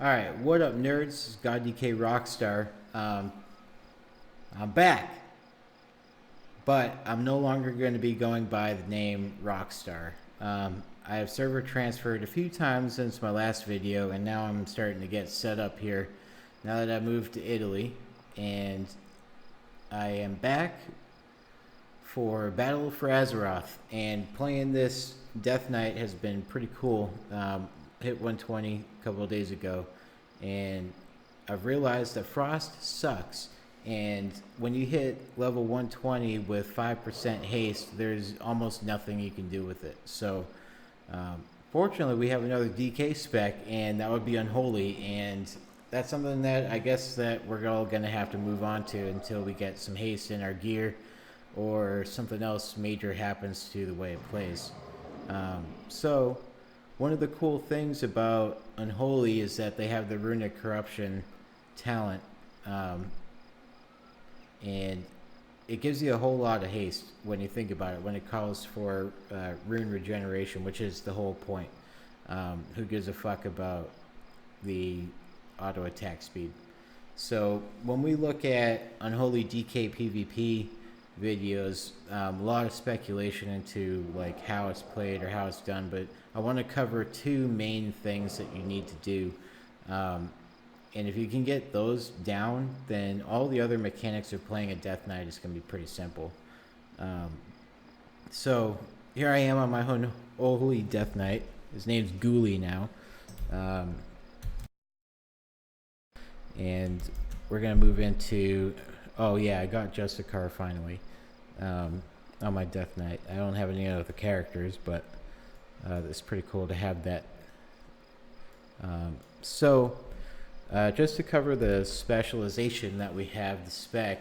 Alright, what up nerds? This is God DK Rockstar. I'm back. But I'm no longer going to be going by the name Rockstar. I have server transferred a few times since my last video, and now I'm starting to get set up here now that I moved to Italy. And I am back for Battle for Azeroth, and playing this Death Knight has been pretty cool. Hit 120 a couple of days ago, and I've realized that Frost sucks, and when you hit level 120 with 5% haste, there's almost nothing you can do with it. So fortunately we have another DK spec, and that would be Unholy, and that's something that I guess that we're all gonna have to move on to until we get some haste in our gear or something else major happens to the way it plays. So one of the cool things about Unholy is that they have the runic corruption talent, and it gives you a whole lot of haste when you think about it, when it calls for rune regeneration, which is the whole point. Who gives a fuck about the auto attack speed? So when we look at Unholy DK PVP videos, a lot of speculation into like how it's played or how it's done, but I want to cover two main things that you need to do, and if you can get those down, then all the other mechanics of playing a Death Knight is going to be pretty simple. So here I am on my Unholy Death Knight. His name's Ghoulie now, and we're gonna move into, oh yeah, I got Justicar finally on my Death Knight. I don't have any other characters, but it's pretty cool to have that. Just to cover the specialization that we have, the spec,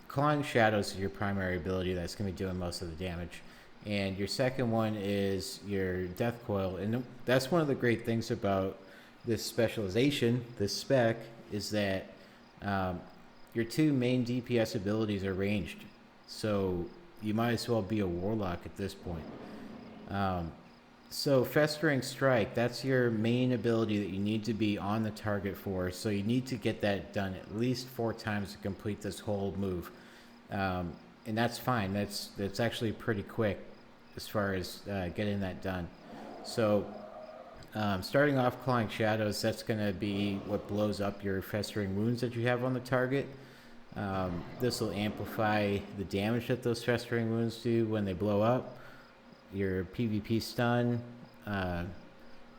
Clawing Shadows is your primary ability that's going to be doing most of the damage. And your second one is your Death Coil. And that's one of the great things about this specialization, this spec, is that your two main DPS abilities are ranged. So you might as well be a Warlock at this point. So Festering Strike, that's your main ability that you need to be on the target for. So you need to get that done at least 4 times to complete this whole move. And that's fine. That's actually pretty quick as far as getting that done. So starting off Clawing Shadows, that's going to be what blows up your Festering Wounds that you have on the target. This will amplify the damage that those Festering Wounds do when they blow up. Your PvP stun, and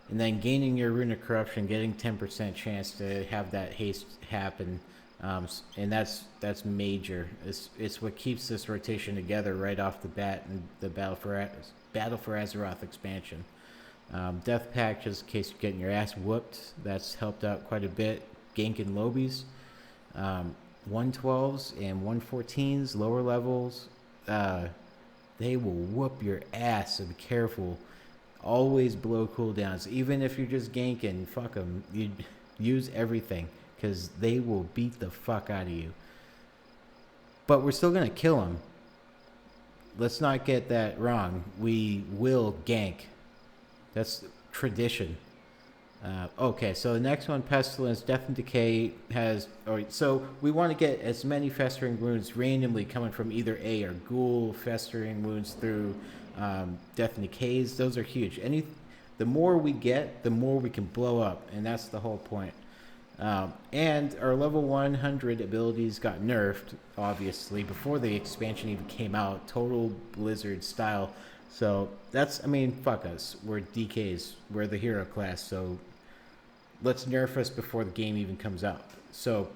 then gaining your runic corruption, getting 10% chance to have that haste happen, and that's major. It's what keeps this rotation together right off the bat in the Battle for Azeroth expansion. Death Pact, just in case you're getting your ass whooped, that's helped out quite a bit. Ganking lobies, 112s and 114s, lower levels. They will whoop your ass, so be careful. Always blow cooldowns. Even if you're just ganking, fuck them. You use everything, because they will beat the fuck out of you. But we're still going to kill them. Let's not get that wrong. We will gank. That's tradition. Okay, so the next one, Pestilence, Death and Decay has... so we want to get as many Festering Wounds randomly coming from either A or Ghoul, Festering Wounds through Death and Decays. Those are huge. The more we get, the more we can blow up, and that's the whole point. And our level 100 abilities got nerfed, obviously, before the expansion even came out. Total Blizzard style. So that's, I mean, fuck us. We're DKs. We're the hero class, so let's nerf us before the game even comes out. So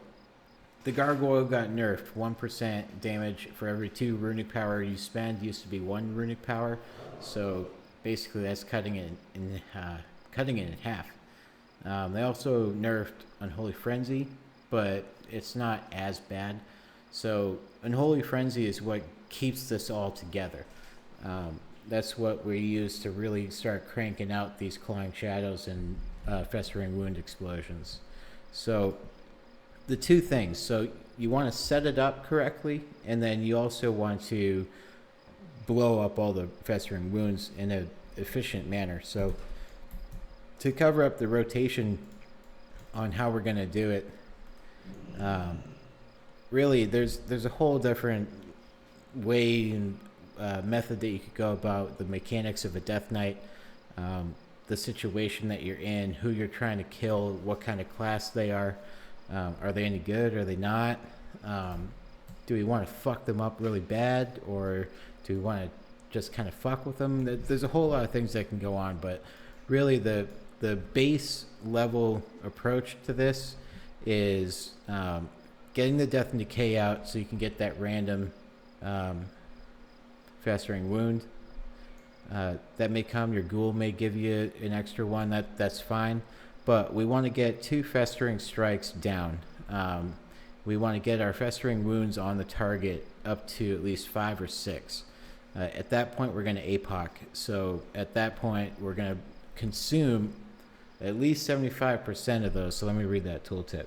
the Gargoyle got nerfed. 1% damage for every 2 runic power you spend. Used to be 1 runic power. So basically that's cutting it in half. They also nerfed Unholy Frenzy, but it's not as bad. So Unholy Frenzy is what keeps this all together. That's what we use to really start cranking out these Clawing Shadows and Festering Wound explosions. So the two things, so you want to set it up correctly, and then you also want to blow up all the Festering Wounds in an efficient manner. So to cover up the rotation on how we're gonna do it. Really, there's a whole different way and method that you could go about the mechanics of a death knight, the situation that you're in, who you're trying to kill, what kind of class they are they any good, are they not, do we want to fuck them up really bad, or do we want to just kind of fuck with them? There's a whole lot of things that can go on, but really the base level approach to this is getting the death and decay out so you can get that random festering wound. That may come, your ghoul may give you an extra one, that's fine, but we want to get 2 festering strikes down. We want to get our festering wounds on the target up to at least 5 or 6. At that point, we're going to APOC. So at that point, we're going to consume at least 75% of those. So let me read that tooltip.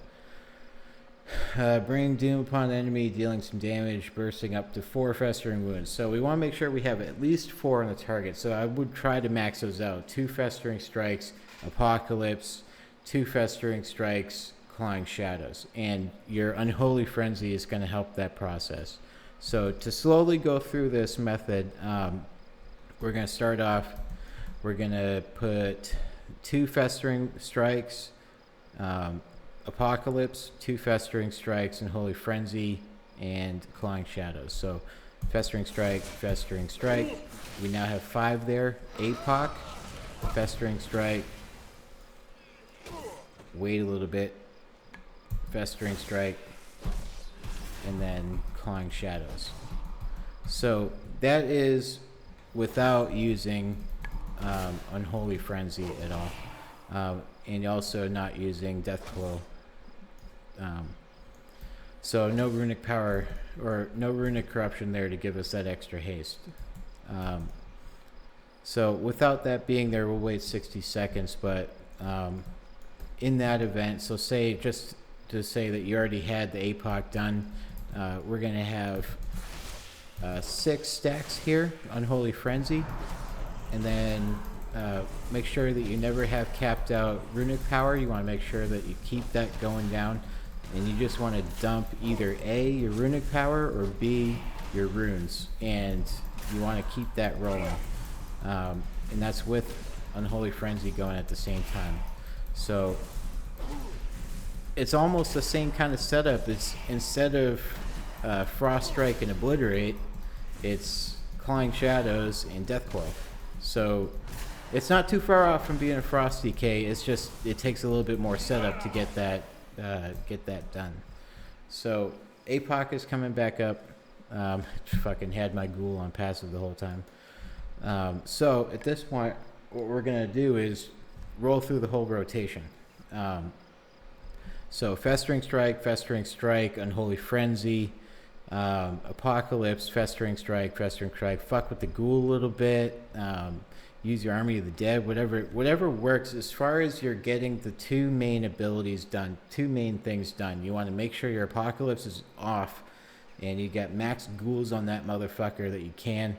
Bring doom upon the enemy, dealing some damage, bursting up to 4 festering wounds. So we want to make sure we have at least 4 on the target. So I would try to max those out. 2 festering strikes, apocalypse, 2 festering strikes, clawing shadows, and your unholy frenzy is going to help that process. So to slowly go through this method, we're going to start off, we're going to put 2 festering strikes, apocalypse, 2 festering strikes, and holy frenzy, and clawing shadows. So festering strike, we now have 5 there. APOC, festering strike, wait a little bit, festering strike, and then clawing shadows. So that is without using unholy frenzy at all, and also not using death claw. So no runic power or no runic corruption there to give us that extra haste. So without that being there, we'll wait 60 seconds, but in that event, so say, just to say that you already had the APOC done, we're going to have 6 stacks here, Unholy Frenzy, and then make sure that you never have capped out runic power. You want to make sure that you keep that going down, and you just want to dump either A, your runic power, or B, your runes, and you want to keep that rolling, and that's with Unholy Frenzy going at the same time. So it's almost the same kind of setup. It's instead of Frost Strike and Obliterate, it's Clawing Shadows and Death Coil. So it's not too far off from being a Frost DK. It's just it takes a little bit more setup to get that done. So APOC is coming back up. Fucking had my ghoul on passive the whole time. So at this point, what we're gonna do is roll through the whole rotation. So Festering Strike, Unholy Frenzy, Apocalypse, Festering Strike, fuck with the ghoul a little bit, use your Army of the Dead, whatever works. As far as you're getting the 2 main abilities done, 2 main things done, you want to make sure your Apocalypse is off, and you got max ghouls on that motherfucker that you can,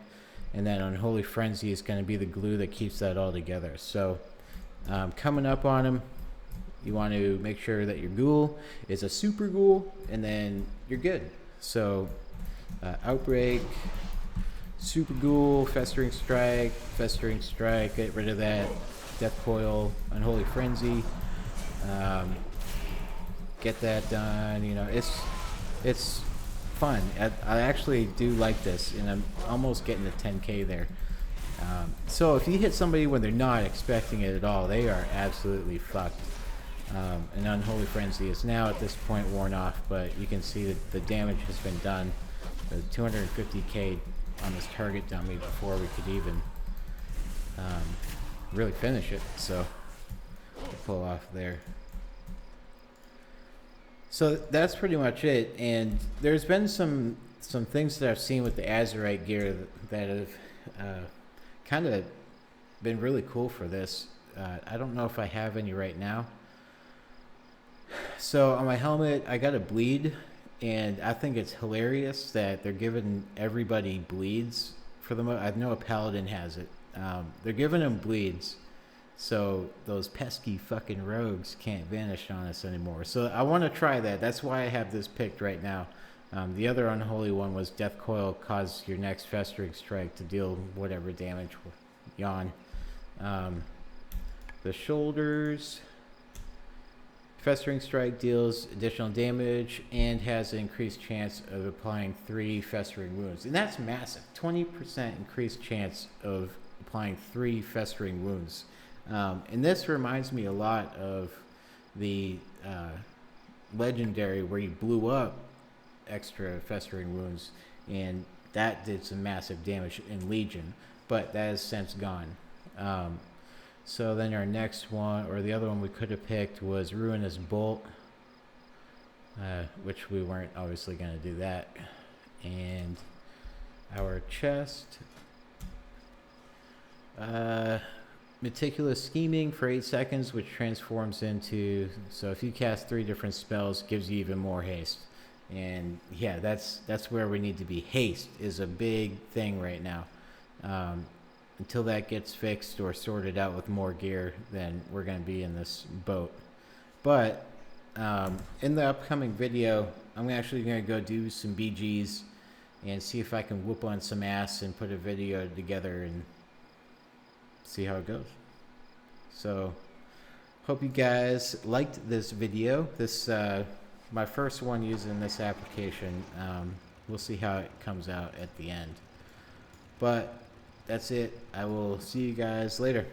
and then Unholy Frenzy is going to be the glue that keeps that all together. So coming up on him, you want to make sure that your ghoul is a super ghoul, and then you're good. So Outbreak, super ghoul, Festering Strike, get rid of that, Death Coil, Unholy Frenzy, get that done. You know, it's fun. I actually do like this, and I'm almost getting to 10k there. So if you hit somebody when they're not expecting it at all, they are absolutely fucked. And Unholy Frenzy is now at this point worn off, but you can see that the damage has been done. The 250k on this target dummy before we could even really finish it. So we'll pull off there. So that's pretty much it. And there's been some things that I've seen with the Azurite gear that have kind of been really cool for this. I don't know if I have any right now. So on my helmet, I got a bleed, and I think it's hilarious that they're giving everybody bleeds for the I know a paladin has it. They're giving them bleeds. so those pesky fucking rogues can't vanish on us anymore. So I want to try that. That's why I have this picked right now. The other unholy one was Death Coil, cause your next Festering Strike to deal whatever damage. Yawn. The shoulders. Festering Strike deals additional damage and has an increased chance of applying 3 festering wounds. And that's massive. 20% increased chance of applying 3 festering wounds. And this reminds me a lot of the legendary where you blew up extra festering wounds, and that did some massive damage in Legion, but that has since gone. So then our next one, or the other one we could have picked, was Ruinous Bolt, which we weren't obviously going to do that. And our chest, Meticulous Scheming for 8 seconds, which transforms into, so if you cast 3 different spells, gives you even more haste. And yeah, that's where we need to be. Haste is a big thing right now. Until that gets fixed or sorted out with more gear, then we're going to be in this boat. But in the upcoming video, I'm actually going to go do some BGs and see if I can whoop on some ass and put a video together and see how it goes. So hope you guys liked this video. This my first one using this application. We'll see how it comes out at the end. But that's it. I will see you guys later.